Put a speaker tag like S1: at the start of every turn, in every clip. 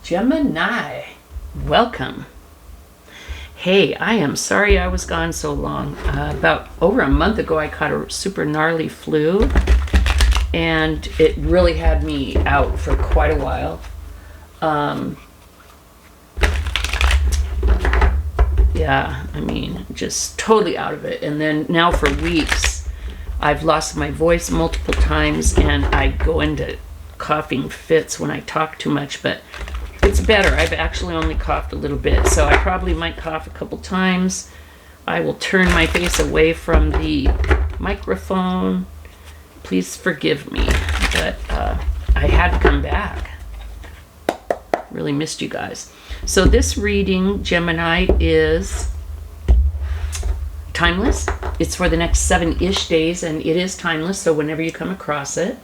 S1: Gemini, welcome. Hey, I am sorry I was gone so long. About over a month ago, I caught a super gnarly flu, and it really had me out for quite a while. Yeah, I mean, just totally out of it. And then now for weeks, I've lost my voice multiple times, and I go into coughing fits when I talk too much, but it's better. I've actually only coughed a little bit, so I probably might cough a couple times. I will turn my face away from the microphone. Please forgive me, but I had to come back. Really missed you guys. So this reading, Gemini, is timeless. It's for the next 7-ish days, and it is timeless, so whenever you come across it,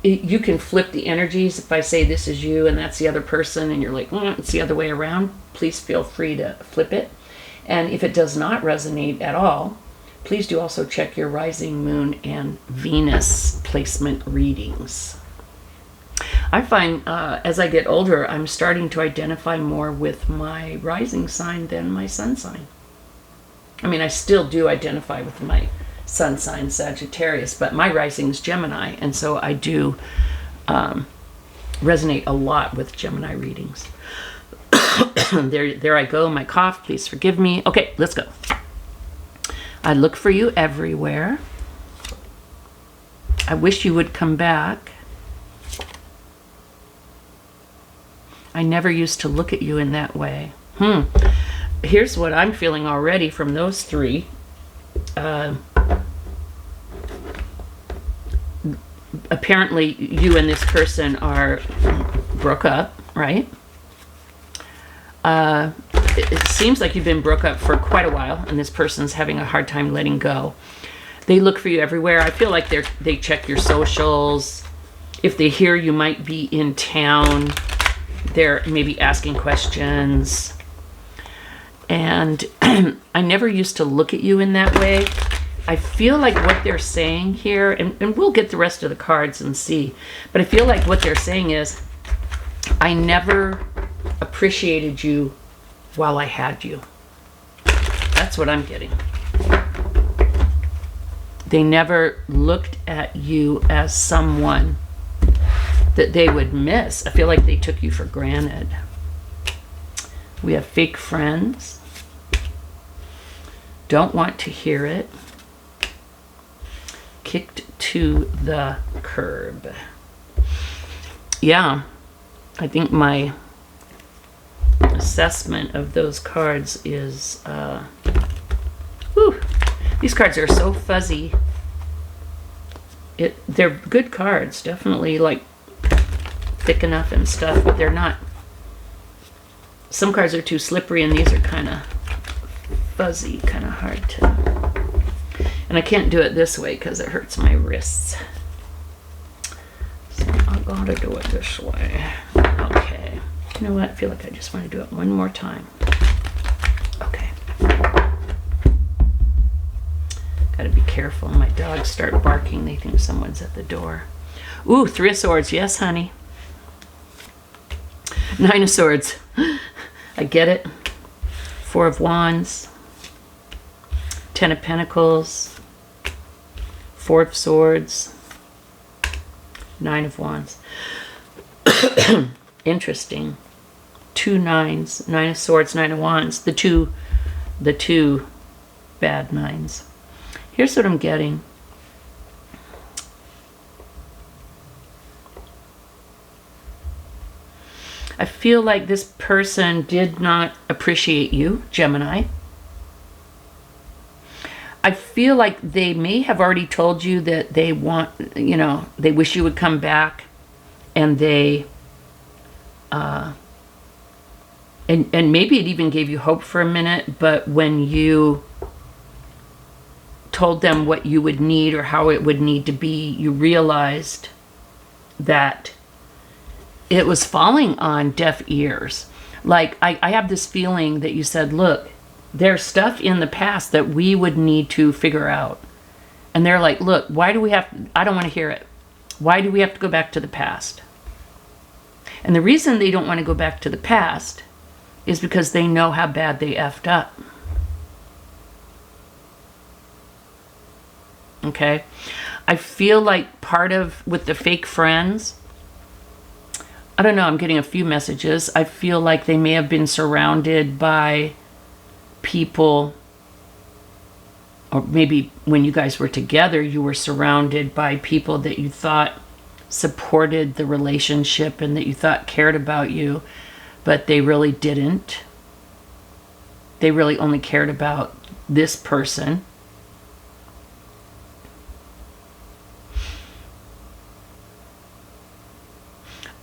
S1: you can flip the energies. If I say this is you and that's the other person, and you're like, it's the other way around, please feel free to flip it. And if it does not resonate at all, please do also check your rising, moon, and Venus placement readings. I find as I get older, I'm starting to identify more with my rising sign than my sun sign. I mean, I still do identify with my sun sign, Sagittarius, but my rising is Gemini, and so I do resonate a lot with Gemini readings. There I go, my cough, please forgive me. Okay, let's go. I look for you everywhere. I wish you would come back. I never used to look at you in that way. Here's what I'm feeling already from those three. Apparently you and this person are broke up, right? It seems like you've been broke up for quite a while, and this person's having a hard time letting go. They look for you everywhere. I feel like they check your socials. If they hear you might be in town, they're maybe asking questions. And I never used to look at you in that way. I feel like what they're saying here, and we'll get the rest of the cards and see, but I feel like what they're saying is, I never appreciated you while I had you. That's what I'm getting. They never looked at you as someone that they would miss. I feel like they took you for granted. We have fake friends. Don't want to hear it. Kicked to the curb. Yeah, I think my assessment of those cards is, these cards are so fuzzy. They're good cards, definitely like thick enough and stuff, but they're not. Some cards are too slippery, and these are kind of fuzzy, kind of hard to. And I can't do it this way because it hurts my wrists. So I gotta do it this way. Okay. You know what? I feel like I just want to do it one more time. Okay. Gotta be careful. My dogs start barking. They think someone's at the door. Ooh, 3 of Swords. Yes, honey. 9 of Swords. I get it. 4 of Wands. 10 of Pentacles. 4 of Swords. 9 of Wands. Interesting. 2 nines. 9 of Swords, 9 of Wands. The two bad 9s. Here's what I'm getting. I feel like this person did not appreciate you, Gemini. I feel like they may have already told you that they want, they wish you would come back, and they, and maybe it even gave you hope for a minute, but when you told them what you would need or how it would need to be, you realized that it was falling on deaf ears. Like, I have this feeling that you said, look, there's stuff in the past that we would need to figure out. And they're like, look, why do we have, I don't want to hear it. Why do we have to go back to the past? And the reason they don't want to go back to the past is because they know how bad they effed up. Okay? I feel like part of, with the fake friends, I don't know, I'm getting a few messages. I feel like they may have been surrounded by people, or maybe when you guys were together, you were surrounded by people that you thought supported the relationship and that you thought cared about you, but they really didn't. They really only cared about this person.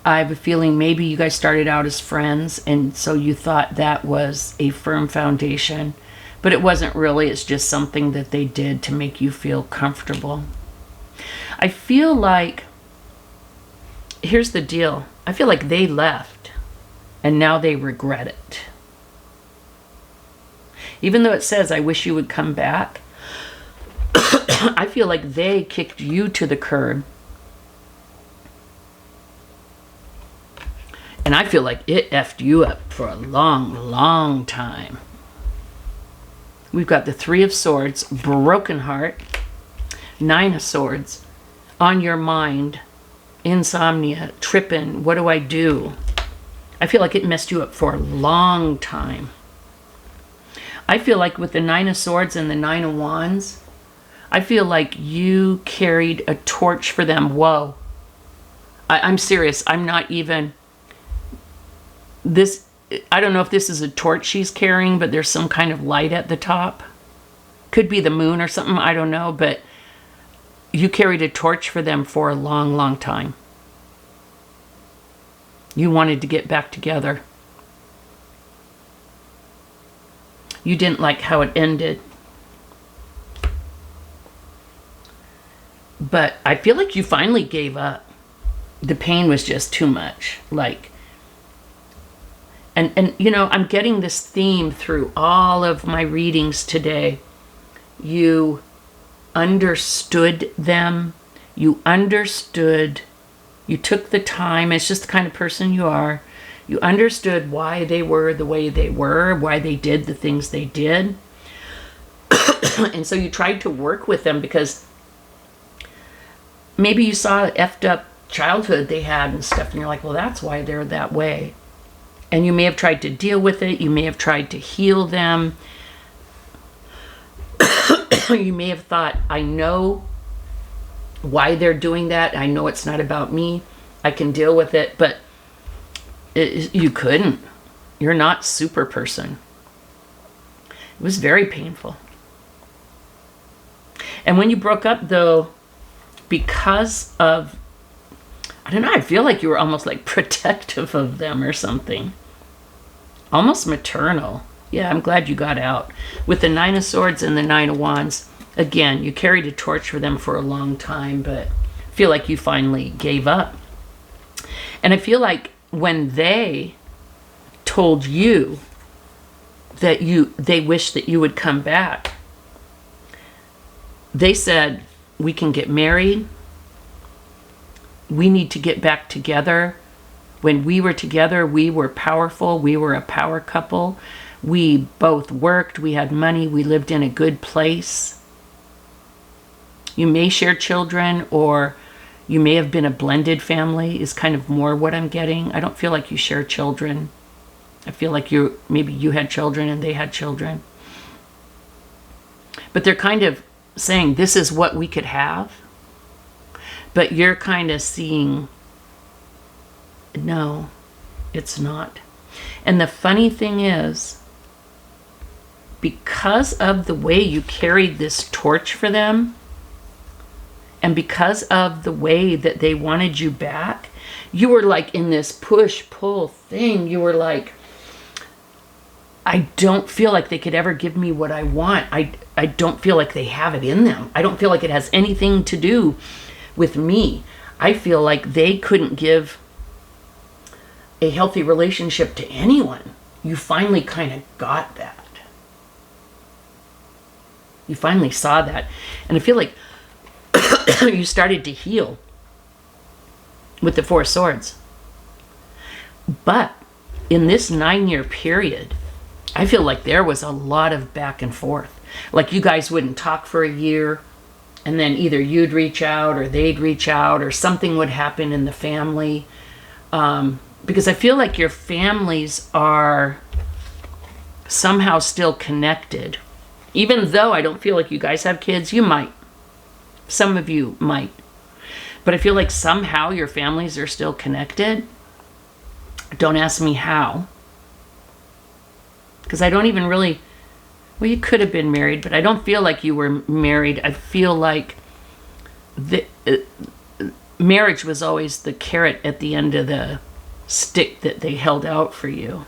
S1: I have a feeling maybe you guys started out as friends, and so you thought that was a firm foundation, but it wasn't really. It's just something that they did to make you feel comfortable. I feel like, here's the deal. I feel like they left, and now they regret it. Even though it says, I wish you would come back, I feel like they kicked you to the curb. And I feel like it effed you up for a long, long time. We've got the Three of Swords, broken heart, Nine of Swords, on your mind, insomnia, tripping, what do I do? I feel like it messed you up for a long time. I feel like with the Nine of Swords and the Nine of Wands, I feel like you carried a torch for them. Whoa. I'm serious. I'm not even... This, I don't know if this is a torch she's carrying, but there's some kind of light at the top. Could be the moon or something, I don't know, but you carried a torch for them for a long, long time. You wanted to get back together. You didn't like how it ended. But I feel like you finally gave up. The pain was just too much. Like, and you know, I'm getting this theme through all of my readings today. You understood them. You understood. You took the time. It's just the kind of person you are. You understood why they were the way they were, why they did the things they did. And so you tried to work with them because maybe you saw the effed up childhood they had and stuff, and you're like, well, that's why they're that way. And you may have tried to deal with it. You may have tried to heal them. You may have thought, I know why they're doing that. I know it's not about me. I can deal with it. But you couldn't. You're not super person. It was very painful. And when you broke up, though, because of, I don't know, I feel like you were almost like protective of them or something. Almost maternal. Yeah, I'm glad you got out. With the Nine of Swords and the Nine of Wands, again, you carried a torch for them for a long time, but I feel like you finally gave up. And I feel like when they told you that they wished that you would come back, they said, we can get married. We need to get back together. When we were together, we were powerful. We were a power couple. We both worked. We had money. We lived in a good place. You may share children, or you may have been a blended family, is kind of more what I'm getting. I don't feel like you share children. I feel like maybe you had children and they had children. But they're kind of saying, this is what we could have. But you're kind of seeing, no, it's not. And the funny thing is, because of the way you carried this torch for them, and because of the way that they wanted you back, you were like in this push-pull thing. You were like, I don't feel like they could ever give me what I want. I don't feel like they have it in them. I don't feel like it has anything to do with me. I feel like they couldn't give a healthy relationship to anyone. You finally kind of got that. You finally saw that. And I feel like you started to heal with the Four of Swords. But in this 9-year period, I feel like there was a lot of back and forth. Like you guys wouldn't talk for a year, and then either you'd reach out or they'd reach out, or something would happen in the family. Because I feel like your families are somehow still connected. Even though I don't feel like you guys have kids, you might. Some of you might. But I feel like somehow your families are still connected. Don't ask me how. Because I don't even really... Well, you could have been married, but I don't feel like you were married. I feel like marriage was always the carrot at the end of the stick that they held out for you.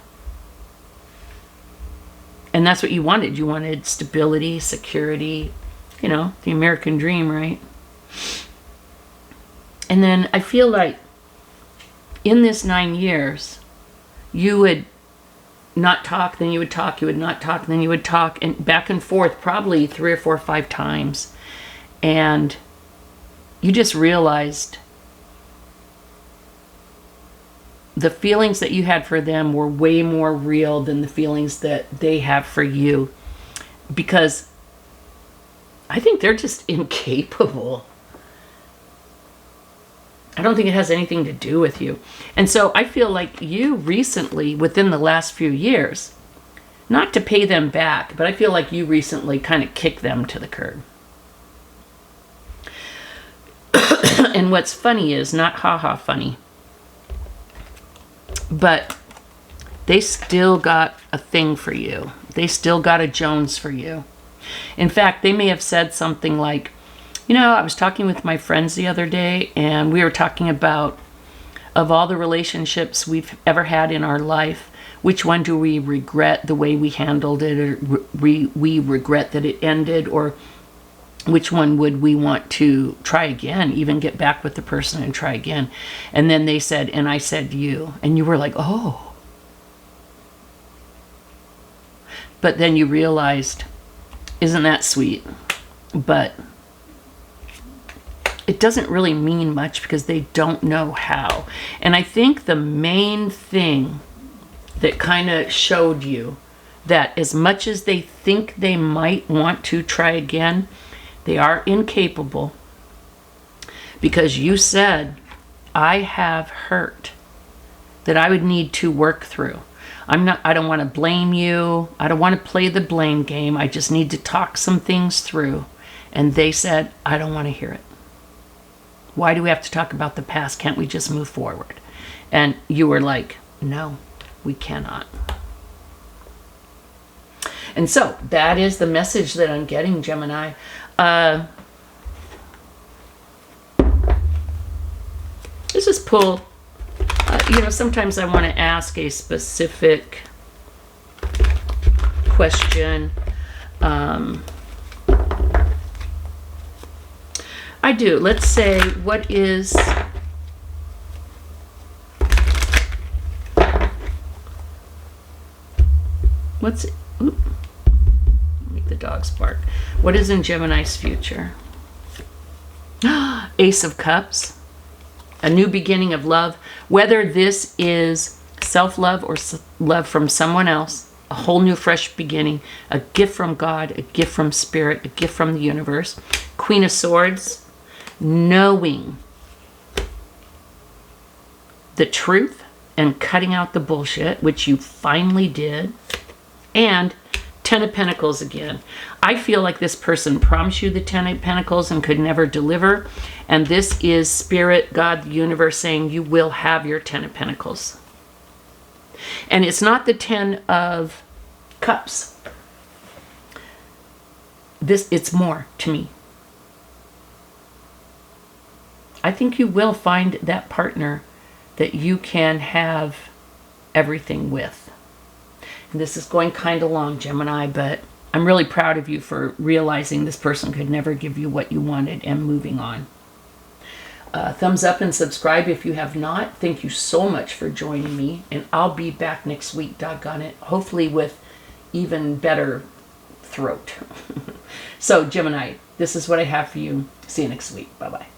S1: And that's what you wanted. You wanted stability, security, you know, the American dream, right? And then I feel like in this 9 years, you would not talk, then you would talk, you would not talk, then you would talk, and back and forth probably 3 or 4 or 5 times. And you just realized the feelings that you had for them were way more real than the feelings that they have for you. Because I think they're just incapable. I don't think it has anything to do with you. And so I feel like you recently, within the last few years, not to pay them back, but I feel like you recently kind of kicked them to the curb. And what's funny is, not haha funny, but they still got a thing for you. They still got a Jones for you. In fact, they may have said something like, you know, I was talking with my friends the other day, and we were talking about, of all the relationships we've ever had in our life, which one do we regret the way we handled it, or we regret that it ended, or which one would we want to try again, even get back with the person and try again? And then they said, and I said you. And you were like, oh. But then you realized, isn't that sweet? But it doesn't really mean much because they don't know how. And I think the main thing that kind of showed you that as much as they think they might want to try again, they are incapable, because you said, I have hurt that I would need to work through. I don't want to blame you. I don't want to play the blame game. I just need to talk some things through. And they said, I don't want to hear it. Why do we have to talk about the past? Can't we just move forward? And you were like, no, we cannot. And so that is the message that I'm getting, Gemini. Let's just pull, you know, sometimes I want to ask a specific question. I do. Let's say, what is... What's... Oop. Make the dogs bark. What is in Gemini's future? Ace of Cups. A new beginning of love. Whether this is self-love or love from someone else. A whole new fresh beginning. A gift from God. A gift from Spirit. A gift from the universe. Queen of Swords. Knowing the truth and cutting out the bullshit, which you finally did. And 10 of Pentacles again. I feel like this person promised you the 10 of Pentacles and could never deliver. And this is Spirit, God, the universe saying you will have your 10 of Pentacles. And it's not the 10 of Cups. It's more to me. I think you will find that partner that you can have everything with. And this is going kind of long, Gemini, but I'm really proud of you for realizing this person could never give you what you wanted and moving on. Thumbs up and subscribe if you have not. Thank you so much for joining me, and I'll be back next week, doggone it, hopefully with even better throat. So, Gemini, this is what I have for you. See you next week. Bye-bye.